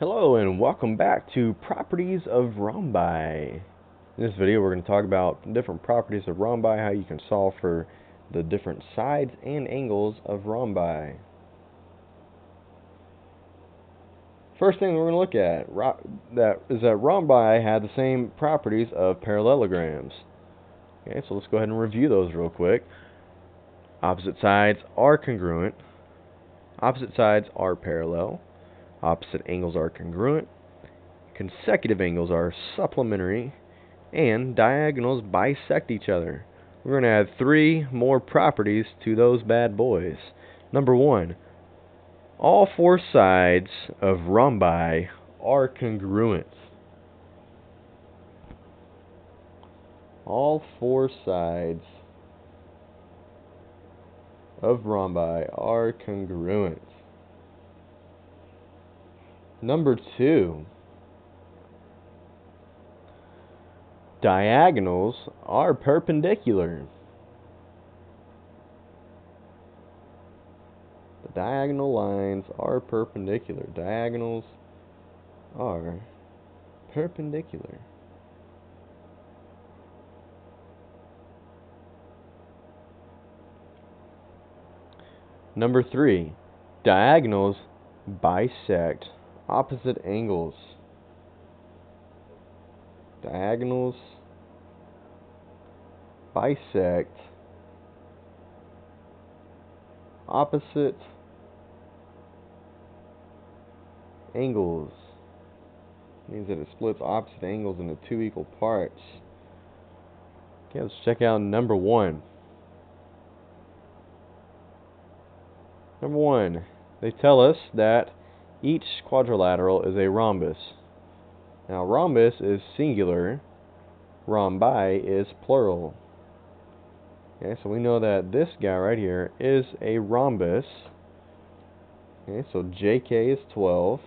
Hello and welcome back to Properties of Rhombi. In this video we're going to talk about different properties of rhombi, how you can solve for the different sides and angles of rhombi. First thing we're going to look at is that rhombi have the same properties of parallelograms. Okay, so let's go ahead and review those real quick. Opposite sides are congruent. Opposite sides are parallel. Opposite angles are congruent. Consecutive angles are supplementary. And diagonals bisect each other. We're going to add three more properties to those bad boys. Number one, all four sides of rhombi are congruent. All four sides of rhombi are congruent. Number two, diagonals are perpendicular. The diagonal lines are perpendicular. Diagonals are perpendicular. Number three, diagonals bisect opposite angles. Diagonals bisect opposite angles. Means that it splits opposite angles into two equal parts. Okay, let's check out number one. Number one, they tell us that each quadrilateral is a rhombus. Now, rhombus is singular, rhombi is plural. Okay, so we know that this guy right here is a rhombus. Okay, so JK is 12,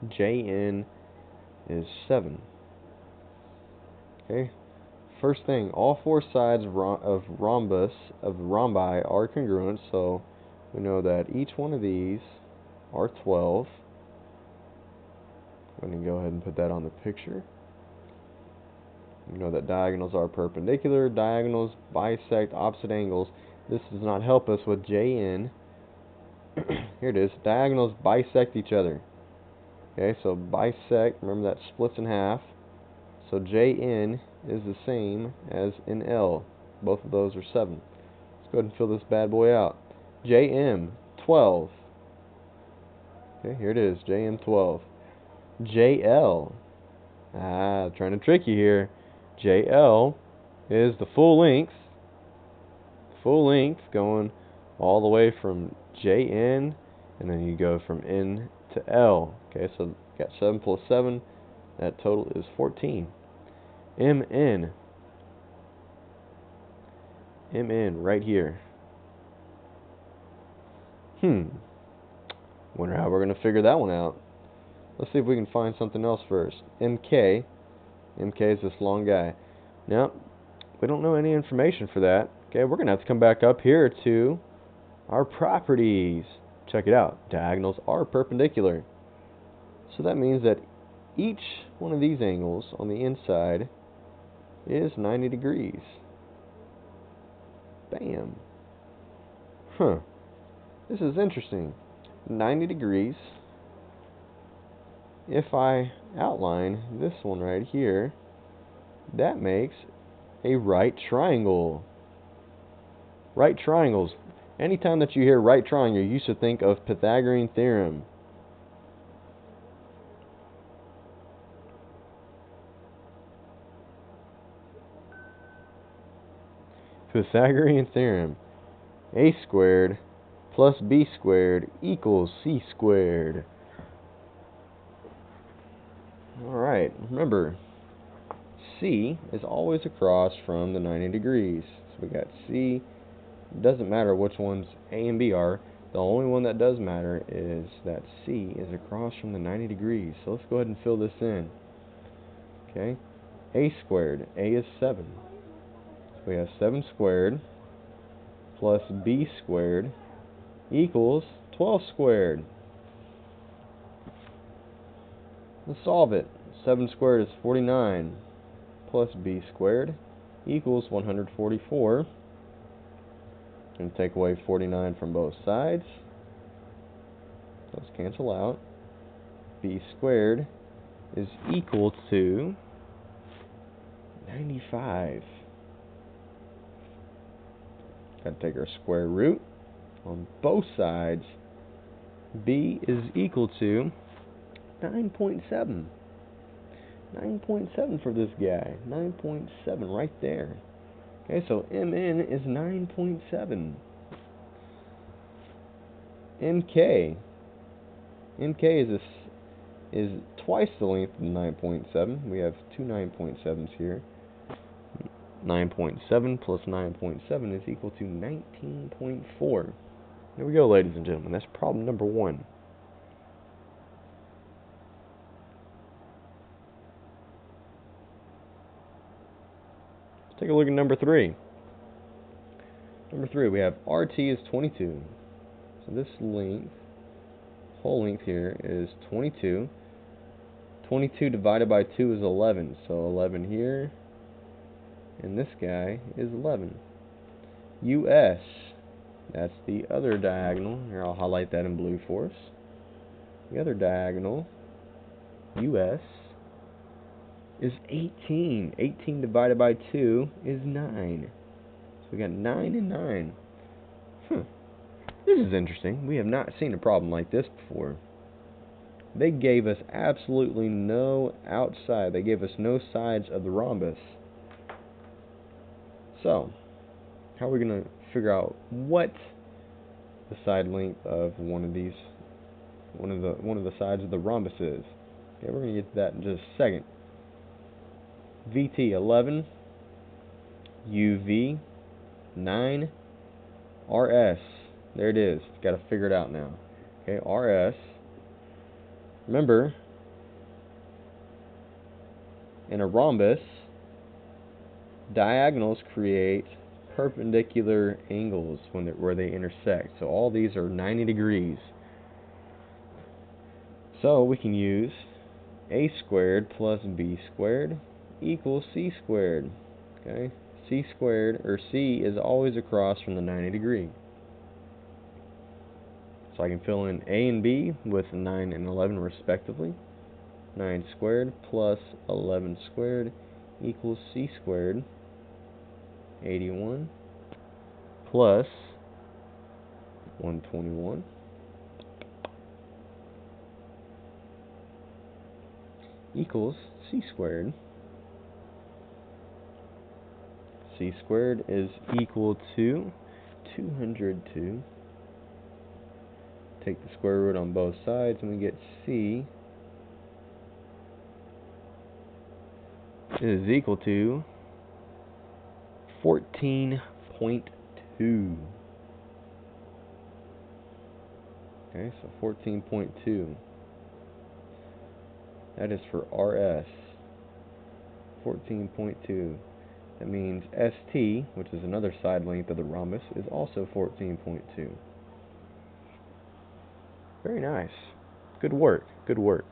JN is 7. Okay, first thing, all four sides of rhombi are congruent, so we know that each one of these are 12. I'm going to go ahead and put that on the picture. We know that diagonals are perpendicular. Diagonals bisect opposite angles. This does not help us with JN. Here it is. Diagonals bisect each other. Okay, so bisect, remember that splits in half. So JN is the same as in L. Both of those are 7. Let's go ahead and fill this bad boy out. JM, 12. Okay, here it is. JM, 12. JL, trying to trick you here. JL is the full length going all the way from JN, and then you go from N to L. Okay, so you got 7 plus 7, that total is 14. MN right here. Wonder how we're going to figure that one out. Let's see if we can find something else first. MK is this long guy. Now, we don't know any information for that. Okay, we're going to have to come back up here to our properties. Check it out. Diagonals are perpendicular. So that means that each one of these angles on the inside is 90 degrees. Bam. This is interesting. 90 degrees. If I outline this one right here, that makes a right triangle. Right triangles. Anytime that you hear right triangle, you should think of Pythagorean theorem. Pythagorean theorem. A squared plus B squared equals C squared. Alright, remember, C is always across from the 90 degrees. So we got C. It doesn't matter which ones A and B are. The only one that does matter is that C is across from the 90 degrees. So let's go ahead and fill this in. Okay, A squared. A is 7. So we have 7 squared plus B squared equals 12 squared. Let's solve it. 7 squared is 49 plus b squared equals 144. And take away 49 from both sides. Those cancel out. B squared is equal to 95. Got to take our square root on both sides. B is equal to 9.7. 9.7 for this guy. 9.7 right there. Okay, so MN is 9.7. MK is twice the length of 9.7. We have two 9.7s here. 9.7 plus 9.7 is equal to 19.4. There we go, ladies and gentlemen. That's problem number 1. Let's take a look at number 3. Number 3, we have RT is 22. So this length, whole length here, is 22. 22 divided by 2 is 11. So 11 here, and this guy is 11. US, that's the other diagonal. Here, I'll highlight that in blue for us. The other diagonal, US, is 18. 18 divided by 2 is 9. So we got 9 and 9. This is interesting. We have not seen a problem like this before. They gave us absolutely no outside. They gave us no sides of the rhombus. So, how are we going to figure out what the side length of one of the sides of the rhombus is? Okay, we're going to get to that in just a second. VT 11, UV 9, RS. There it is. Got to figure it out now. Okay, RS. Remember, in a rhombus, diagonals create perpendicular angles where they intersect. So all these are 90 degrees. So we can use a squared plus b squared equals c squared. Okay, c squared, or c, is always across from the 90 degree. So I can fill in a and b with 9 and 11 respectively. 9 squared plus 11 squared equals c squared. 81 plus 121 equals c squared. C squared is equal to 202. Take the square root on both sides and we get c is equal to 14.2. Okay, so 14.2. That is for RS. 14.2. That means ST, which is another side length of the rhombus, is also 14.2. Very nice. Good work. Good work.